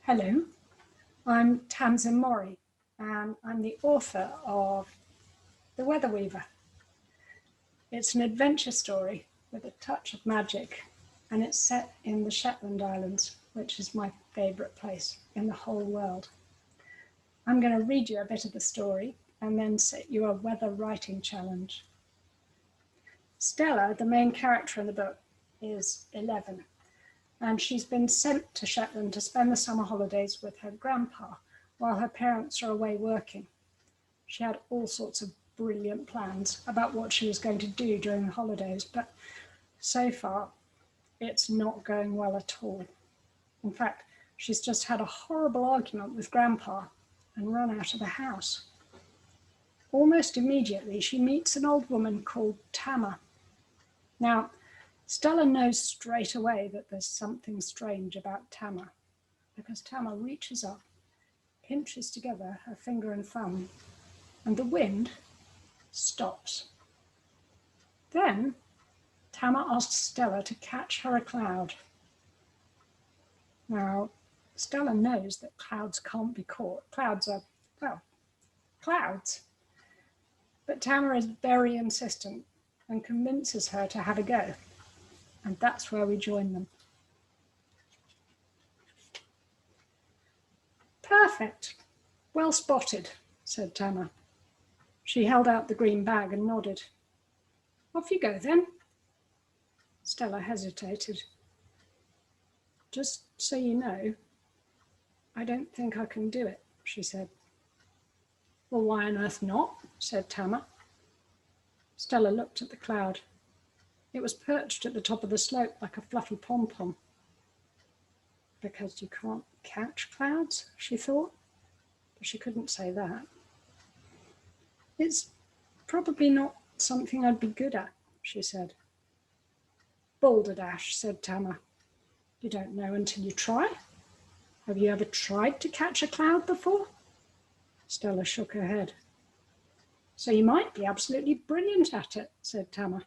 Hello, I'm Tamsin Mori, and I'm the author of The Weather Weaver. It's an adventure story with a touch of magic, and it's set in the Shetland Islands, which is my favourite place in the whole world. I'm going to read you a bit of the story and then set you a weather writing challenge. Stella, the main character in the book, is 11. And she's been sent to Shetland to spend the summer holidays with her grandpa while her parents are away working. She had all sorts of brilliant plans about what she was going to do during the holidays, but so far it's not going well at all. In fact, she's just had a horrible argument with grandpa and run out of the house. Almost immediately, she meets an old woman called Tamar. Now, Stella knows straight away that there's something strange about Tamar, because Tamar reaches up, pinches together her finger and thumb, and the wind stops. Then Tamar asks Stella to catch her a cloud. Now, Stella knows that clouds can't be caught. Clouds are, well, clouds. But Tamar is very insistent and convinces her to have a go. And that's where we join them. Perfect. Well spotted, said Tamar. She held out the green bag and nodded. Off you go then. Stella hesitated. Just so you know, I don't think I can do it, she said. Well, why on earth not? Said Tamar. Stella looked at the cloud. It was perched at the top of the slope like a fluffy pom-pom. Because you can't catch clouds, she thought, but she couldn't say that. It's probably not something I'd be good at, she said. Balderdash, said Tamar. You don't know until you try. Have you ever tried to catch a cloud before? Stella shook her head. So you might be absolutely brilliant at it, said Tamar.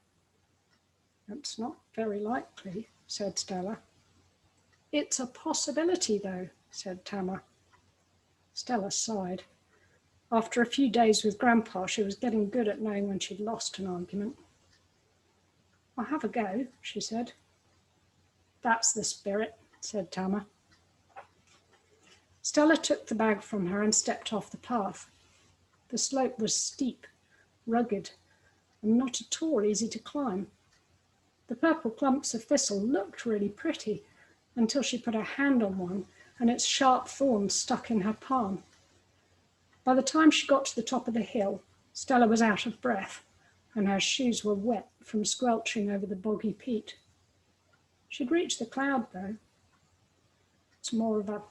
That's not very likely, said Stella. It's a possibility, though, said Tamar. Stella sighed. After a few days with Grandpa, she was getting good at knowing when she'd lost an argument. I'll have a go, she said. That's the spirit, said Tamar. Stella took the bag from her and stepped off the path. The slope was steep, rugged, and not at all easy to climb. The purple clumps of thistle looked really pretty until she put her hand on one and its sharp thorns stuck in her palm. By the time she got to the top of the hill, Stella was out of breath and her shoes were wet from squelching over the boggy peat. She'd reached the cloud, though. It's more of a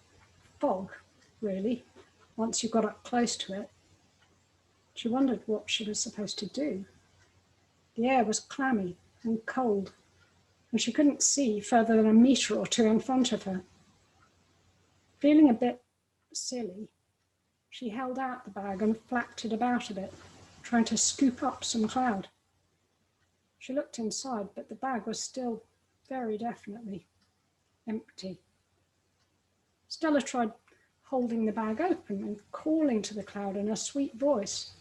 fog, really, once you got up close to it. She wondered what she was supposed to do. The air was clammy and cold, and she couldn't see further than a metre or two in front of her. Feeling a bit silly, she held out the bag and flapped it about a bit, trying to scoop up some cloud. She looked inside, but the bag was still very definitely empty. Stella tried holding the bag open and calling to the cloud in a sweet voice.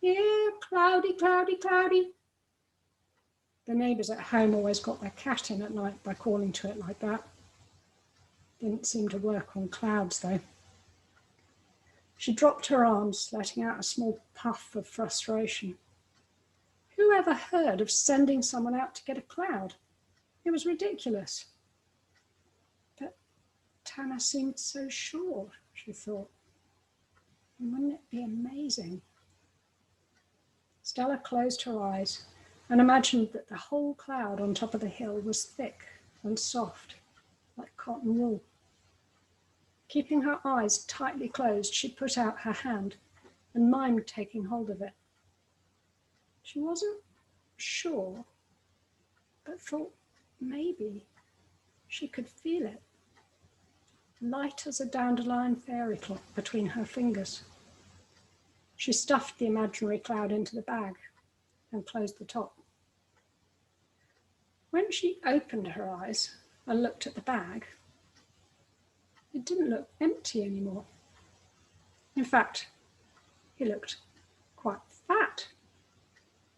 Yeah, cloudy, cloudy, cloudy. The neighbours at home always got their cat in at night by calling to it like that. Didn't seem to work on clouds, though. She dropped her arms, letting out a small puff of frustration. Who ever heard of sending someone out to get a cloud? It was ridiculous. But Tamar seemed so sure, she thought. And wouldn't it be amazing? Stella closed her eyes and imagined that the whole cloud on top of the hill was thick and soft, like cotton wool. Keeping her eyes tightly closed, she put out her hand and mimed taking hold of it. She wasn't sure, but thought maybe she could feel it, light as a dandelion fairy clock between her fingers. She stuffed the imaginary cloud into the bag and closed the top. When she opened her eyes and looked at the bag, It didn't look empty anymore. In fact, he looked quite fat,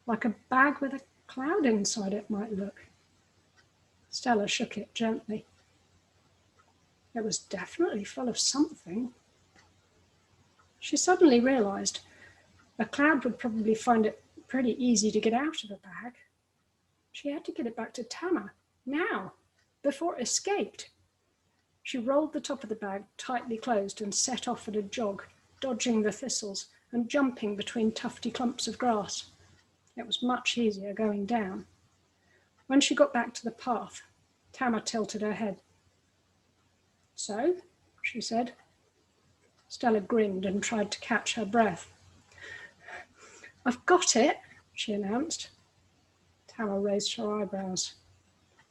like a bag with a cloud inside it might look. Stella shook it gently. It was definitely full of something. She suddenly realised a cloud would probably find it pretty easy to get out of the bag. She had to get it back to Tamar, now, before it escaped. She rolled the top of the bag tightly closed and set off at a jog, dodging the thistles and jumping between tufty clumps of grass. It was much easier going down. When she got back to the path, Tamar tilted her head. "So?" she said. Stella grinned and tried to catch her breath. "I've got it," she announced. Tamar raised her eyebrows.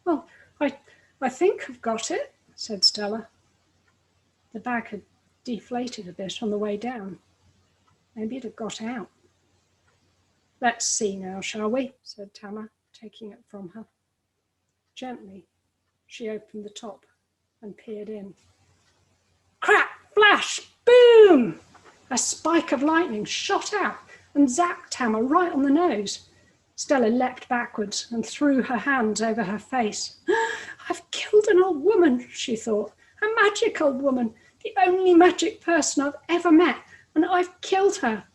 "Well, I think I've got it," said Stella. The bag had deflated a bit on the way down. Maybe it had got out. "Let's see now, shall we?" said Tamar, taking it from her. Gently, she opened the top and peered in. Crack, flash, boom! A spike of lightning shot out and zapped Tamar right on the nose. Stella leapt backwards and threw her hands over her face. "I've killed an old woman," she thought. "A magic old woman, the only magic person I've ever met, and I've killed her."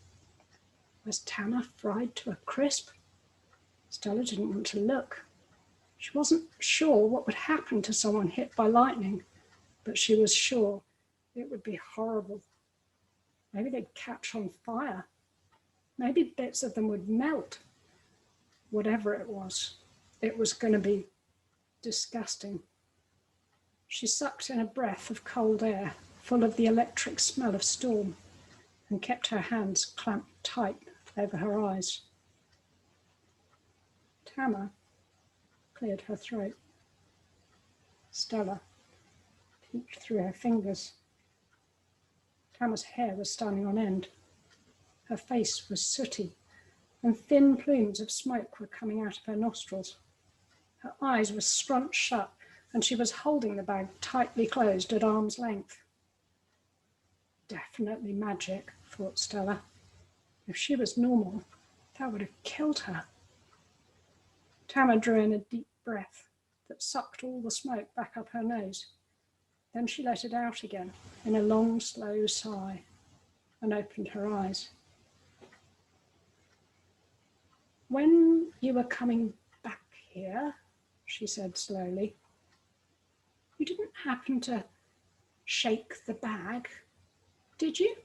Was Tamar fried to a crisp? Stella didn't want to look. She wasn't sure what would happen to someone hit by lightning, but she was sure it would be horrible. Maybe they'd catch on fire. Maybe bits of them would melt. Whatever it was going to be disgusting. She sucked in a breath of cold air, full of the electric smell of storm, and kept her hands clamped tight over her eyes. Tamar cleared her throat. Stella peeked through her fingers. Tamar's hair was standing on end. Her face was sooty, and thin plumes of smoke were coming out of her nostrils. Her eyes were scrunched shut, and she was holding the bag tightly closed at arm's length. Definitely magic, thought Stella. If she was normal, that would have killed her. Tamar drew in a deep breath that sucked all the smoke back up her nose. Then she let it out again in a long, slow sigh and opened her eyes. "When you were coming back here," she said slowly, "you didn't happen to shake the bag, did you?"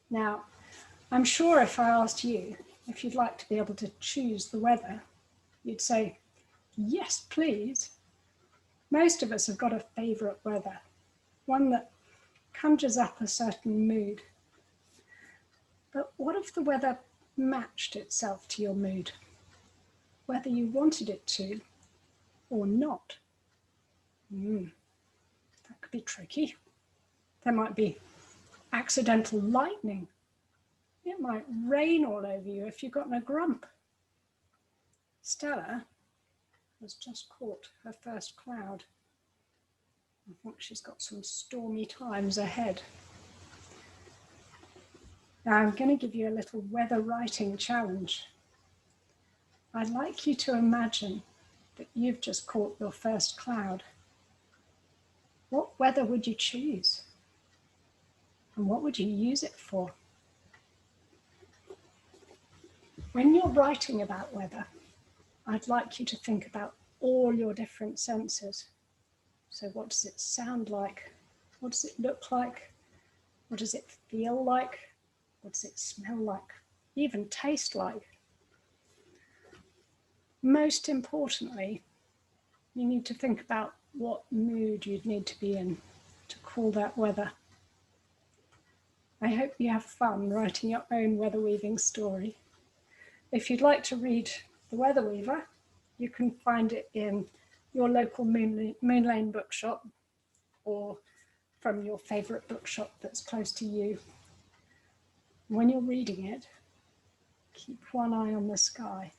Now, I'm sure if I asked you if you'd like to be able to choose the weather, you'd say, "Yes, please." Most of us have got a favourite weather, one that conjures up a certain mood. But what if the weather matched itself to your mood, whether you wanted it to or not? That could be tricky. There might be accidental lightning. It might rain all over you if you got in a grump. Stella has just caught her first cloud. I think she's got some stormy times ahead. Now I'm going to give you a little weather writing challenge. I'd like you to imagine that you've just caught your first cloud. What weather would you choose? And what would you use it for? When you're writing about weather, I'd like you to think about all your different senses. So what does it sound like? What does it look like? What does it feel like? What does it smell like? Even taste like? Most importantly, you need to think about what mood you'd need to be in to call that weather. I hope you have fun writing your own weather weaving story. If you'd like to read The Weather Weaver, you can find it in your local Moon Lane bookshop or from your favourite bookshop that's close to you. When you're reading it, keep one eye on the sky.